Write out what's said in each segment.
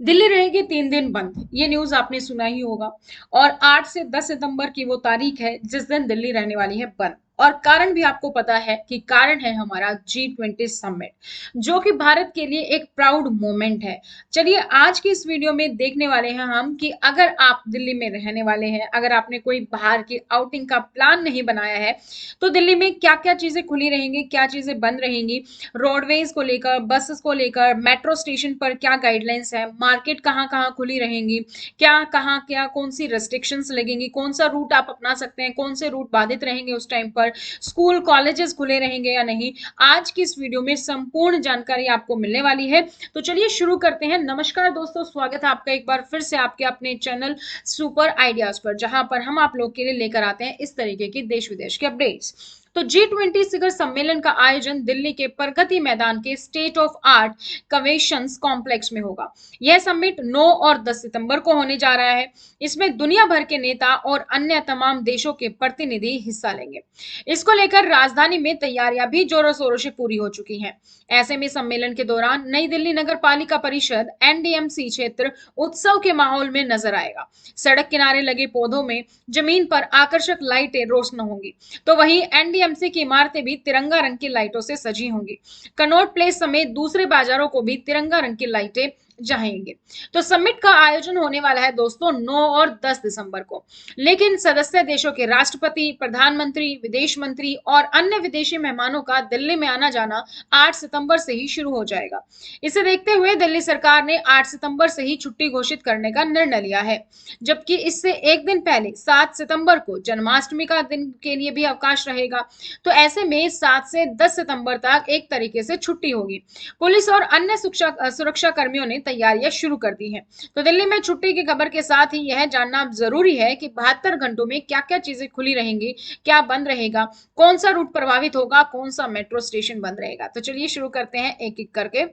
दिल्ली रहेगी 3 दिन बंद, ये न्यूज आपने सुना ही होगा। और 8 से 10 सितंबर की वो तारीख है जिस दिन दिल्ली रहने वाली है बंद। और कारण भी आपको पता है कि कारण है हमारा G20 समिट, जो कि भारत के लिए एक प्राउड मोमेंट है। चलिए आज की इस वीडियो में देखने वाले हैं हम कि अगर आप दिल्ली में रहने वाले हैं, अगर आपने कोई बाहर की आउटिंग का प्लान नहीं बनाया है, तो दिल्ली में क्या क्या चीजें खुली रहेंगी, क्या चीजें बंद रहेंगी, रोडवेज को लेकर, बसेस को लेकर, मेट्रो स्टेशन पर क्या गाइडलाइंस है, मार्केट कहाँ कहाँ खुली रहेंगी, क्या कहाँ क्या कौन सी रेस्ट्रिक्शंस लगेंगी, कौन सा रूट आप अपना सकते हैं, कौन से रूट बाधित रहेंगे उस टाइम पर, स्कूल कॉलेजेस खुले रहेंगे या नहीं, आज की इस वीडियो में संपूर्ण जानकारी आपको मिलने वाली है। तो चलिए शुरू करते हैं। नमस्कार दोस्तों, स्वागत है आपका एक बार फिर से आपके अपने चैनल सुपर आइडियाज पर, जहां पर हम आप लोग के लिए लेकर आते हैं इस तरीके की देश विदेश के अपडेट्स। तो G20 शिखर सम्मेलन का आयोजन दिल्ली के प्रगति मैदान के state of art convention complex में होगा। यह समिट 9 और 10 सितंबर को होने जा रहा है। इसमें दुनिया भर के नेता और अन्य तमाम देशों के प्रतिनिधि हिस्सा लेंगे। इसको लेकर राजधानी में तैयारियां भी जोरों शोरों से पूरी हो चुकी हैं। ऐसे में सम्मेलन के दौरान नई दिल्ली नगर पालिका परिषद NDMC क्षेत्र उत्सव के माहौल में नजर आएगा। सड़क किनारे लगे पौधों में जमीन पर आकर्षक लाइटें रोशन होंगी, तो वहीं NDMC की इमारतें भी तिरंगा रंग की लाइटों से सजी होंगी। कनॉट प्लेस समेत दूसरे बाजारों को भी तिरंगा रंग की लाइटें जहाएंगे। तो समिट का आयोजन होने वाला है दोस्तों 9 और 10 दिसंबर को। लेकिन सदस्य देशों के राष्ट्रपति, प्रधानमंत्री, विदेश मंत्री और अन्य विदेशी मेहमानों का दिल्ली में आना जाना 8 सितंबर से ही शुरू हो जाएगा। इसे देखते हुए दिल्ली सरकार ने 8 सितंबर से ही छुट्टी घोषित करने का निर्णय लिया है, जबकि इससे एक दिन पहले 7 सितंबर को जन्माष्टमी का दिन के लिए भी अवकाश रहेगा। तो ऐसे में 7 से 10 सितंबर तक एक तरीके से छुट्टी होगी। पुलिस और अन्य सुरक्षा कर्मियों ने तैयारियां शुरू कर दी हैं। तो दिल्ली में छुट्टी की खबर के साथ ही यह जानना जरूरी है कि 72 घंटों में क्या क्या चीजें खुली रहेंगी, क्या बंद रहेगा, कौन सा रूट प्रभावित होगा, कौन सा मेट्रो स्टेशन बंद रहेगा। तो चलिए शुरू करते हैं एक एक करके।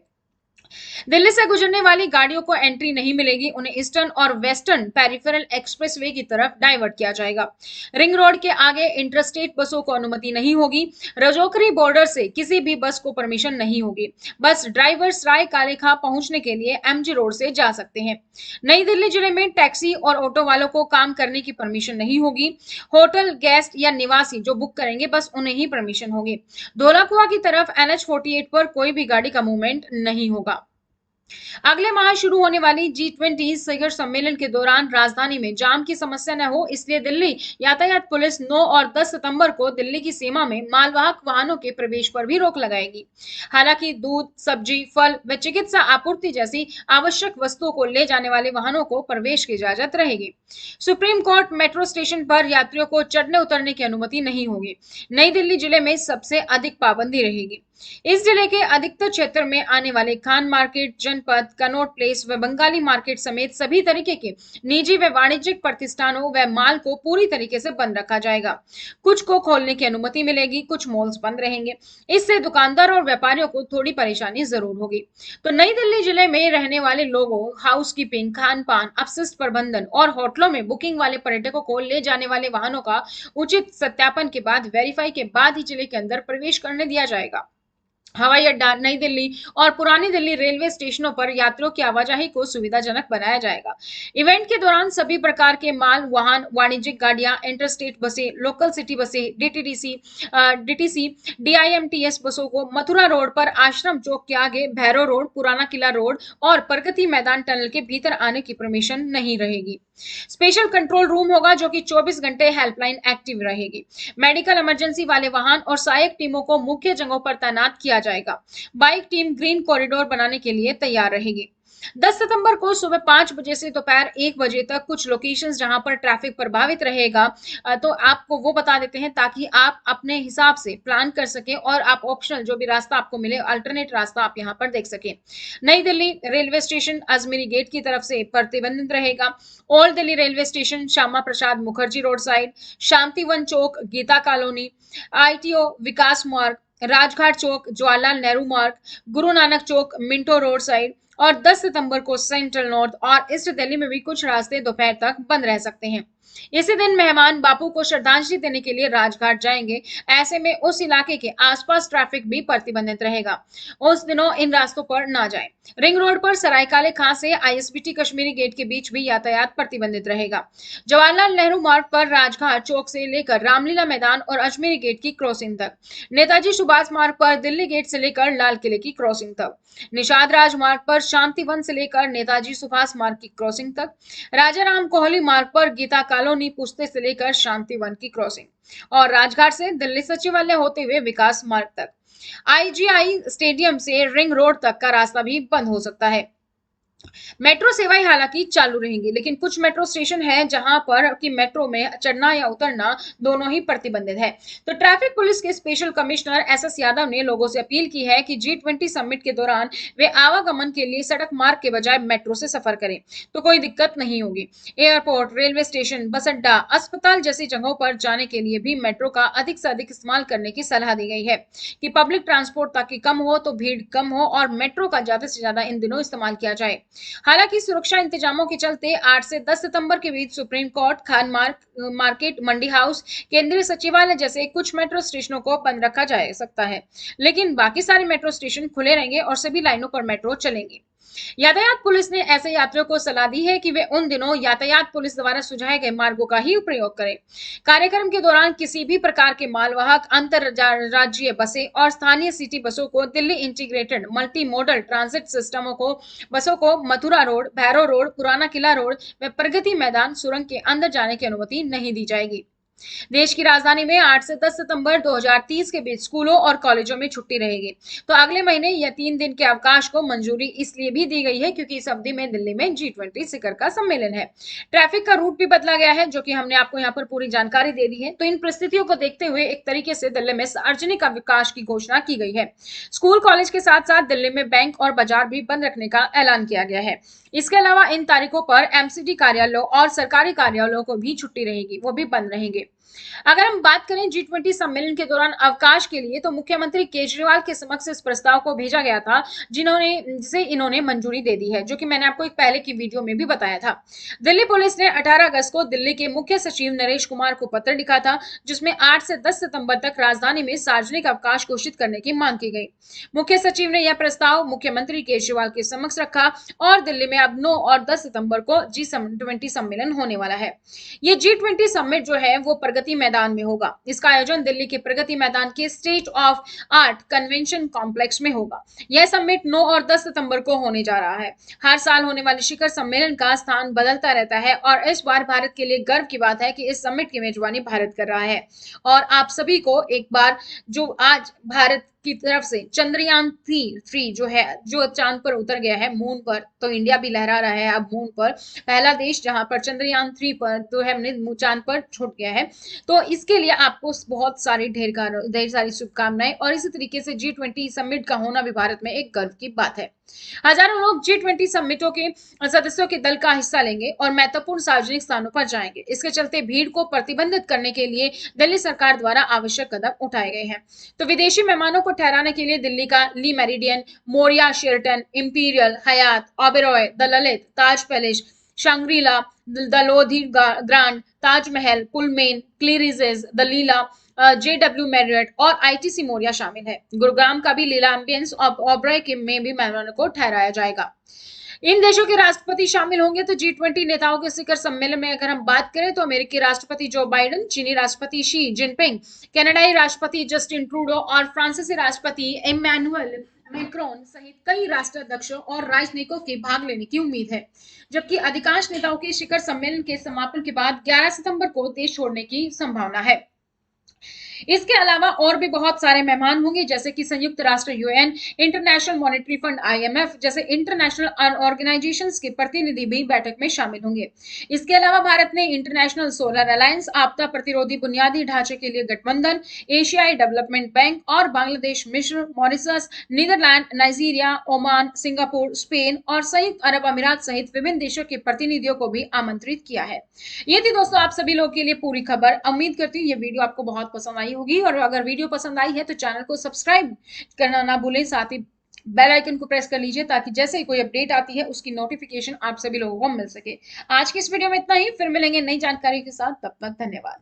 दिल्ली से गुजरने वाली गाड़ियों को एंट्री नहीं मिलेगी, उन्हें ईस्टर्न और वेस्टर्न पेरिफेरल एक्सप्रेसवे की तरफ डाइवर्ट किया जाएगा। रिंग रोड के आगे इंटरस्टेट बसों को अनुमति नहीं होगी। रजौकरी बॉर्डर से किसी भी बस को परमिशन नहीं होगी। बस ड्राइवर्स राय कालेखा पहुंचने के लिए MG रोड से जा सकते हैं। नई दिल्ली जिले में टैक्सी और ऑटो वालों को काम करने की परमिशन नहीं होगी। होटल गेस्ट या निवासी जो बुक करेंगे बस उन्हें ही परमिशन होगी। धौलाकुआ की तरफ NH48 पर कोई भी गाड़ी का मूवमेंट नहीं होगा। अगले माह शुरू होने वाली G20 शिखर सम्मेलन के दौरान राजधानी में जाम की समस्या न हो, इसलिए दिल्ली यातायात पुलिस 9 और 10 सितंबर को दिल्ली की सीमा में मालवाहक वाहनों के प्रवेश पर भी रोक लगाएगी। हालांकि दूध, सब्जी, फल व चिकित्सा आपूर्ति जैसी आवश्यक वस्तुओं को ले जाने वाले वाहनों को प्रवेश की इजाजत रहेगी। सुप्रीम कोर्ट मेट्रो स्टेशन पर यात्रियों को चढ़ने उतरने की अनुमति नहीं होगी। नई दिल्ली जिले में सबसे अधिक पाबंदी रहेगी। इस जिले के अधिकतर क्षेत्र में आने वाले खान मार्केट, जनपद, कनॉट प्लेस व बंगाली मार्केट समेत सभी तरीके के निजी व वाणिज्यिक प्रतिष्ठानों व माल को पूरी तरीके से बंद रखा जाएगा। कुछ को खोलने की अनुमति मिलेगी, कुछ मॉल्स बंद रहेंगे। इससे दुकानदार और व्यापारियों को थोड़ी परेशानी जरूर होगी। तो नई दिल्ली जिले में रहने वाले लोगों, हाउसकीपिंग, खान पान, अपशिष्ट प्रबंधन और होटलों में बुकिंग वाले पर्यटकों को ले जाने वाले वाहनों का उचित सत्यापन के बाद, वेरीफाई के बाद ही जिले के अंदर प्रवेश करने दिया जाएगा। हवाई अड्डा, नई दिल्ली और पुरानी दिल्ली रेलवे स्टेशनों पर यात्रियों की आवाजाही को सुविधाजनक बनाया जाएगा। इवेंट के दौरान सभी प्रकार के माल वाहन, वाणिज्यिक गाड़ियां, इंटरस्टेट बसें, लोकल सिटी बसें, DTC, DIMTS बसों को मथुरा रोड पर आश्रम चौक के आगे, भैरव रोड, पुराना किला रोड और प्रगति मैदान टनल के भीतर आने की परमिशन नहीं रहेगी। स्पेशल कंट्रोल रूम होगा जो कि 24 घंटे हेल्पलाइन एक्टिव रहेगी। मेडिकल इमरजेंसी वाले वाहन और सहायक टीमों को मुख्य जगहों पर तैनात किया जाएगा। बाइक टीम ग्रीन कॉरिडोर बनाने के लिए तैयार रहेगी। 10 सितंबर को सुबह 5 बजे से दोपहर 1 बजे तक कुछ लोकेशंस जहां पर ट्रैफिक प्रभावित रहेगा, तो आपको वो बता देते हैं ताकि आप अपने हिसाब से प्लान कर सकें और आप ऑप्शनल जो भी रास्ता आपको मिले, अल्टरनेट रास्ता आप यहां पर देख सकें। नई Delhi railway station Ajmeri gate की तरफ से प्रतिबंधित रहेगा। Old Delhi railway station Shyama Prasad Mukherjee road side, Shantivan Chowk, Geeta colony, ITO Vikas Marg, Rajghat Chowk, Jawaharlal Nehru Marg, Guru Nanak Chowk, Minto road side, और 10 सितंबर को सेंट्रल, नॉर्थ और ईस्ट दिल्ली में भी कुछ रास्ते दोपहर तक बंद रह सकते हैं। इसी दिन मेहमान बापू को श्रद्धांजलि देने के लिए राजघाट जाएंगे। ऐसे में उस इलाके के आसपास ट्रैफिक भी प्रतिबंधित रहेगा। उस दिनों इन रास्तों पर ना जाएं। रिंग रोड पर सरायकाले खां से आईएसबीटी कश्मीरी गेट के बीच भी यातायात प्रतिबंधित रहेगा। जवाहरलाल नेहरू मार्ग पर राजघाट चौक से लेकर रामलीला मैदान और अजमेरी गेट की क्रॉसिंग तक, नेताजी सुभाष मार्ग पर दिल्ली गेट से लेकर लाल किले की क्रॉसिंग तक, निषाद राजमार्ग पर शांतिवन से लेकर नेताजी सुभाष मार्ग की क्रॉसिंग तक, राजा राम कोहली मार्ग पर गीता कॉलोनी पुश्ते से लेकर शांतिवन की क्रॉसिंग और राजघाट से दिल्ली सचिवालय होते हुए विकास मार्ग तक। आईजीआई स्टेडियम से रिंग रोड तक का रास्ता भी बंद हो सकता है। मेट्रो सेवाएं हालांकि चालू रहेंगी, लेकिन कुछ मेट्रो स्टेशन है जहां पर कि मेट्रो में चढ़ना या उतरना दोनों ही प्रतिबंधित है। तो ट्रैफिक पुलिस के स्पेशल कमिश्नर एसएस यादव ने लोगों से अपील की है कि G20 समिट के दौरान वे आवागमन के लिए सड़क मार्ग के बजाय मेट्रो से सफर करें तो कोई दिक्कत नहीं होगी। एयरपोर्ट, रेलवे स्टेशन, बस अड्डा, अस्पताल जैसी जगहों पर जाने के लिए भी मेट्रो का अधिक से अधिक इस्तेमाल करने की सलाह दी गई है कि पब्लिक ट्रांसपोर्ट ताकि कम हो तो भीड़ कम हो और मेट्रो का ज्यादा से ज्यादा इन दिनों इस्तेमाल किया जाए। हालांकि सुरक्षा इंतजामों के चलते 8 से 10 सितंबर के बीच सुप्रीम कोर्ट, खान मार्केट, मंडी हाउस, केंद्रीय सचिवालय जैसे कुछ मेट्रो स्टेशनों को बंद रखा जा सकता है, लेकिन बाकी सारे मेट्रो स्टेशन खुले रहेंगे और सभी लाइनों पर मेट्रो चलेंगी। यातायात पुलिस ने ऐसे यात्रियों को सलाह दी है कि वे उन दिनों यातायात पुलिस द्वारा सुझाए गए मार्गों का ही प्रयोग करें। कार्यक्रम के दौरान किसी भी प्रकार के मालवाहक, अंतर राज्यीय बसें और स्थानीय सिटी बसों को, Delhi integrated multi modal transit सिस्टमों को, बसों को मथुरा रोड, भैरव रोड, पुराना किला रोड व प्रगति मैदान सुरंग के अंदर जाने की अनुमति नहीं दी जाएगी। देश की राजधानी में 8 से 10 सितंबर 2030 के बीच स्कूलों और कॉलेजों में छुट्टी रहेगी। तो अगले महीने यह 3 दिन के अवकाश को मंजूरी इसलिए भी दी गई है क्योंकि इस अवधि में दिल्ली में G20 शिखर का सम्मेलन है। ट्रैफिक का रूट भी बदला गया है, जो कि हमने आपको यहाँ पर पूरी जानकारी दे दी है। तो इन परिस्थितियों को देखते हुए एक तरीके से दिल्ली में सार्वजनिक अवकाश की घोषणा की गई है। स्कूल कॉलेज के साथ साथ दिल्ली में बैंक और बाजार भी बंद रखने का ऐलान किया गया है। इसके अलावा इन तारीखों पर एमसीडी कार्यालयों और सरकारी कार्यालयों को भी छुट्टी रहेगी, वो भी बंद रहेंगे। अगर हम बात करें G20 सम्मेलन के दौरान अवकाश के लिए, तो मुख्यमंत्री केजरीवाल के समक्ष इस प्रस्ताव को भेजा गया था, जिसे इन्होंने मंजूरी दे दी है, जो कि मैंने आपको एक पहले की वीडियो में भी बताया था। दिल्ली पुलिस ने 18 अगस्त को दिल्ली के मुख्य सचिव नरेश कुमार को पत्र लिखा था, जिसमें 8 से 10 सितंबर तक राजधानी में सार्वजनिक अवकाश घोषित करने की मांग की गई। मुख्य सचिव ने यह प्रस्ताव मुख्यमंत्री केजरीवाल के समक्ष रखा और दिल्ली में अब 9 और 10 सितंबर को G20 सम्मेलन होने वाला है। ये G20 समिट जो है वो प्रगति मैदान में होगा। इसका आयोजन दिल्ली के प्रगति मैदान के state of art convention complex में होगा। यह समिट 9 और 10 सितंबर को होने जा रहा है। हर साल होने वाले शिखर सम्मेलन का स्थान बदलता रहता है और इस बार भारत के लिए गर्व की बात है कि इस समिट की मेजबानी भारत कर रहा है। और आप सभी को एक बार जो आज भारत की तरफ से चंद्रयान 3 जो है, जो चांद पर उतर गया है, मून पर, तो इंडिया भी लहरा रहा है अब मून पर, पहला देश जहां पर चंद्रयान 3 पर तो है हमने चांद पर छूट गया है। तो इसके लिए आपको बहुत सारी ढेर सारी शुभकामनाएं और इसी तरीके से G20 समिट का होना भी भारत में एक गर्व की बात है। हजारों लोग G20 समिटों के सदस्यों के दल का हिस्सा लेंगे और महत्वपूर्ण सार्वजनिक स्थानों पर जाएंगे। इसके चलते भीड़ को प्रतिबंधित करने के लिए दिल्ली सरकार द्वारा आवश्यक कदम उठाए गए हैं। तो विदेशी मेहमानों को ठहराने के लिए दिल्ली का Le Meridien, Maurya Sheraton, Imperial, Hyatt, Oberoi, the Lalit, Taj Palace, Shangri La, the Lodhi Grand, Taj Mahal, Pullman, Claridges, the Leela, JW Marriott और ITC मोरिया शामिल है। गुरुग्राम का भी लीला एम्बियंस ओबरॉय के में भी मेहमानों को ठहराया जाएगा। इन देशों के राष्ट्रपति शामिल होंगे। तो G20 नेताओं के शिखर सम्मेलन में अगर हम बात करें तो अमेरिकी राष्ट्रपति जो बाइडेन, चीनी राष्ट्रपति शी जिनपिंग, कनाडाई राष्ट्रपति जस्टिन ट्रूडो और फ्रांसीसी राष्ट्रपति इमैनुअल मैक्रोन सहित कई राष्ट्राध्यक्षों और राजनयिकों के भाग लेने की उम्मीद है, जबकि अधिकांश नेताओं के शिखर सम्मेलन के समापन के बाद 11 सितंबर को देश छोड़ने की संभावना है। इसके अलावा और भी बहुत सारे मेहमान होंगे, जैसे कि संयुक्त राष्ट्र UN, international monetary fund IMF जैसे इंटरनेशनल ऑर्गेनाइजेशंस के प्रतिनिधि भी बैठक में शामिल होंगे। इसके अलावा भारत ने इंटरनेशनल सोलर अलायंस, आपदा प्रतिरोधी बुनियादी ढांचे के लिए गठबंधन, एशियाई डेवलपमेंट बैंक और बांग्लादेश, मिस्र, Mauritius, Netherland, Nigeria, Oman, Singapore, Spain और संयुक्त अरब अमीरात सहित विभिन्न देशों के प्रतिनिधियों को भी आमंत्रित किया है। ये थी दोस्तों आप सभी लोगों के लिए पूरी खबर। उम्मीद करती हूँ ये वीडियो आपको बहुत पसंद आई होगी और अगर वीडियो पसंद आई है तो चैनल को सब्सक्राइब करना ना भूलें, साथ ही बेल आइकन को प्रेस कर लीजिए ताकि जैसे ही कोई अपडेट आती है उसकी नोटिफिकेशन आप सभी लोगों को मिल सके। आज की इस वीडियो में इतना ही, फिर मिलेंगे नई जानकारी के साथ, तब तक धन्यवाद।